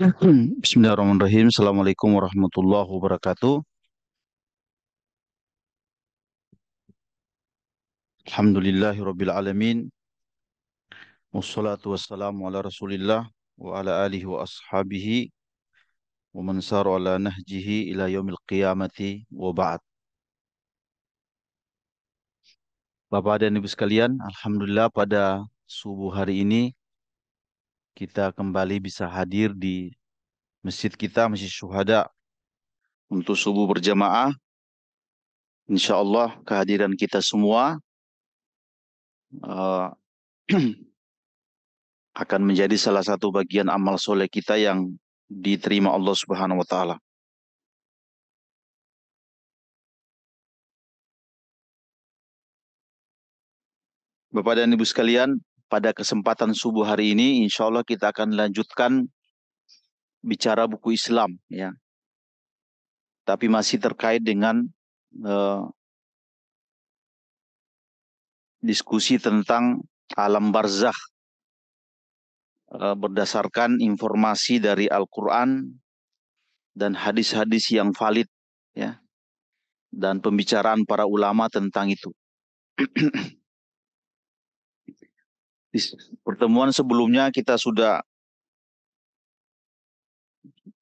Bismillahirrahmanirrahim. Assalamualaikum warahmatullahi wabarakatuh. Alhamdulillahirabbil alamin. Wassalatu wassalamu ala Rasulillah wa ala alihi wa ashabihi wa man sara ala nahjihi ila yaumil qiyamati wa ba'd. Bapak dan Ibu sekalian, alhamdulillah pada subuh hari ini kita kembali bisa hadir di masjid kita, Masjid Syuhada, untuk subuh berjamaah. Insyaallah kehadiran kita semua uh, akan menjadi salah satu bagian amal soleh kita yang diterima Allah Subhanahu wa taala. Bapak dan Ibu sekalian, pada kesempatan subuh hari ini insya Allah kita akan lanjutkan bicara buku Islam, ya. Tapi masih terkait dengan uh, diskusi tentang alam barzakh, berdasarkan informasi dari Al-Quran dan hadis-hadis yang valid, ya, dan pembicaraan para ulama tentang itu. Di pertemuan sebelumnya kita sudah,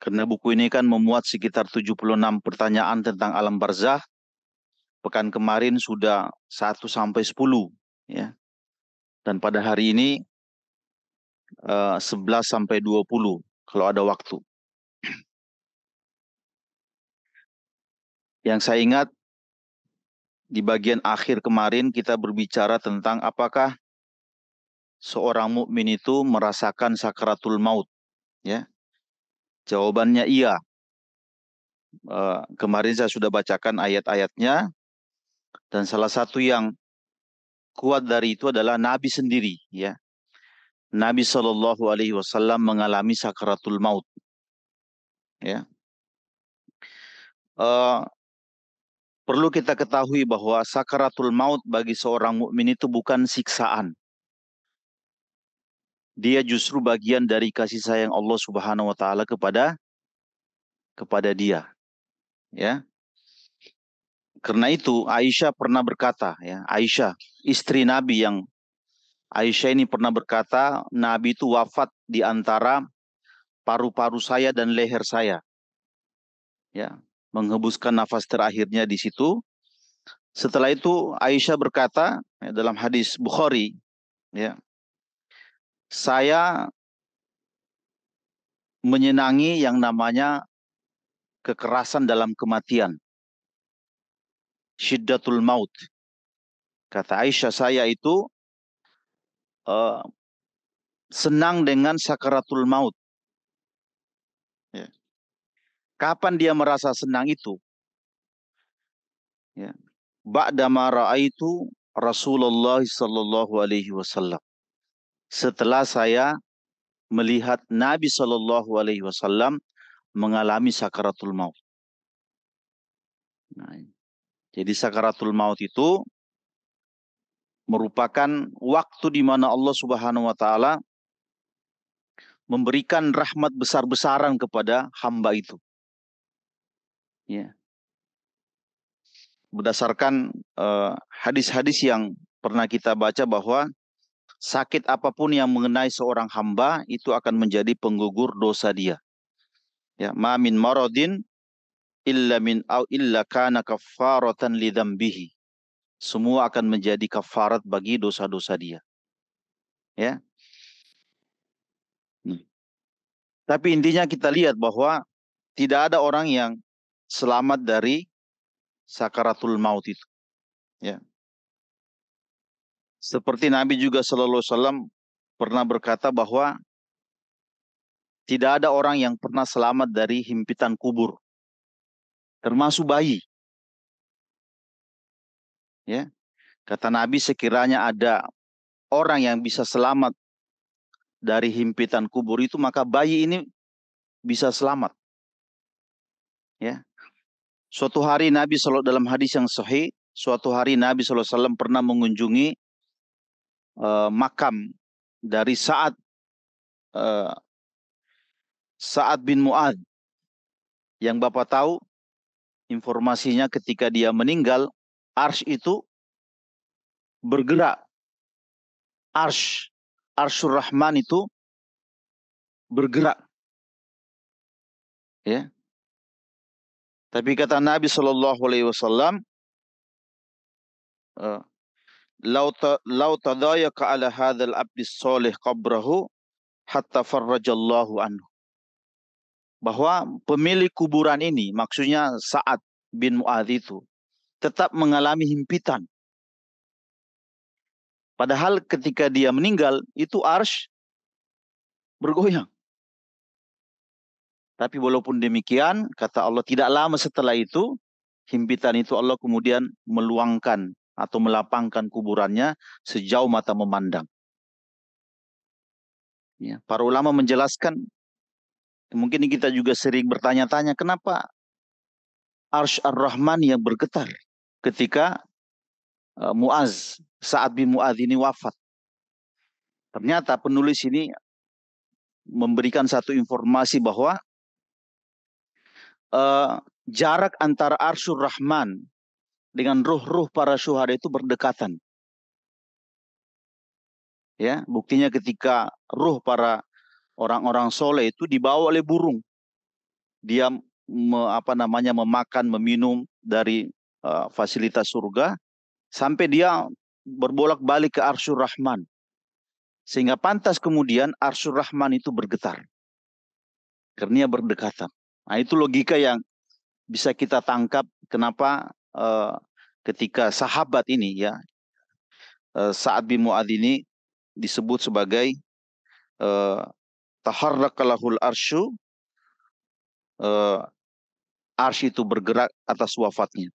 karena buku ini kan memuat sekitar 76 pertanyaan tentang alam barzakh. Pekan kemarin sudah 1 sampai 10, ya. Dan pada hari ini 11 sampai 20 kalau ada waktu. Yang saya ingat di bagian akhir kemarin kita berbicara tentang apakah seorang mukmin itu merasakan sakaratul maut, ya. Jawabannya iya. Kemarin saya sudah bacakan ayat-ayatnya, dan salah satu yang kuat dari itu adalah Nabi sendiri, ya. Nabi Shallallahu Alaihi Wasallam mengalami sakaratul maut, ya. Uh, Perlu kita ketahui bahwa sakaratul maut bagi seorang mukmin itu bukan siksaan. Dia justru bagian dari kasih sayang Allah Subhanahu wa taala kepada dia, ya. Karena itu Aisyah pernah berkata, ya, Aisyah istri Nabi, yang Aisyah ini pernah berkata, Nabi itu wafat di antara paru-paru saya dan leher saya, ya, menghembuskan nafas terakhirnya di situ. Setelah itu Aisyah berkata, ya, dalam hadis Bukhari, ya, saya menyenangi yang namanya kekerasan dalam kematian, syiddatul maut. Kata Aisyah, saya itu uh, senang dengan sakaratul maut, ya. Kapan dia merasa senang itu? Ya. Ba'dama ra'aitu Rasulullah sallallahu alaihi wasallam. Setelah saya melihat Nabi sallallahu alaihi wasallam mengalami sakaratul maut. Nah, jadi sakaratul maut itu merupakan waktu di mana Allah Subhanahu wa taala memberikan rahmat besar-besaran kepada hamba itu, ya. Berdasarkan hadis-hadis yang pernah kita baca bahwa sakit apapun yang mengenai seorang hamba itu akan menjadi penggugur dosa dia. Ya, ma min maradin illa kana kaffaratan li dzambihi. Semua akan menjadi kafarat bagi dosa-dosa dia, ya. Tapi intinya kita lihat bahwa tidak ada orang yang selamat dari sakaratul maut itu, ya. Seperti Nabi juga sallallahu alaihi wasallam pernah berkata bahwa tidak ada orang yang pernah selamat dari himpitan kubur, termasuk bayi, ya. Kata Nabi, sekiranya ada orang yang bisa selamat dari himpitan kubur itu, maka bayi ini bisa selamat, ya. Suatu hari Nabi dalam hadis yang sahih, suatu hari Nabi SAW pernah mengunjungi makam dari Sa'ad Sa'ad bin Mu'adz, yang Bapak tahu informasinya ketika dia meninggal, arsy itu bergerak. Arsyur Rahman itu bergerak. Ya. Tapi kata Nabi Shallallahu Alaihi Wasallam, lau tadayaka ala hadzal abdi soleh qabrahu hatta farrajallahu anhu. Bahwa pemilik kuburan ini, maksudnya Sa'ad bin Mu'adz itu, tetap mengalami himpitan. Padahal ketika dia meninggal, itu arsy bergoyang. Tapi walaupun demikian, kata Allah, tidak lama setelah itu, himpitan itu Allah kemudian meluangkan atau melapangkan kuburannya sejauh mata memandang. Ya, para ulama menjelaskan, mungkin kita juga sering bertanya-tanya, kenapa arsy ar-Rahman yang bergetar ketika Sa'ad bin Mu'adz ini wafat. Ternyata penulis ini memberikan satu informasi bahwa jarak antara arsyur Rahman dengan ruh-ruh para syuhada itu berdekatan. Ya, buktinya ketika ruh para orang-orang soleh itu dibawa oleh burung. Dia memakan, meminum dari fasilitas surga sampai dia berbolak-balik ke arsyur Rahman. Sehingga pantas kemudian arsyur Rahman itu bergetar. Karena berdekatan. Nah, itu logika yang bisa kita tangkap kenapa ketika sahabat ini, ya, Sa'ad bin Mu'adz ini disebut sebagai taharrakalahul arsyu, arsy itu bergerak atas wafatnya.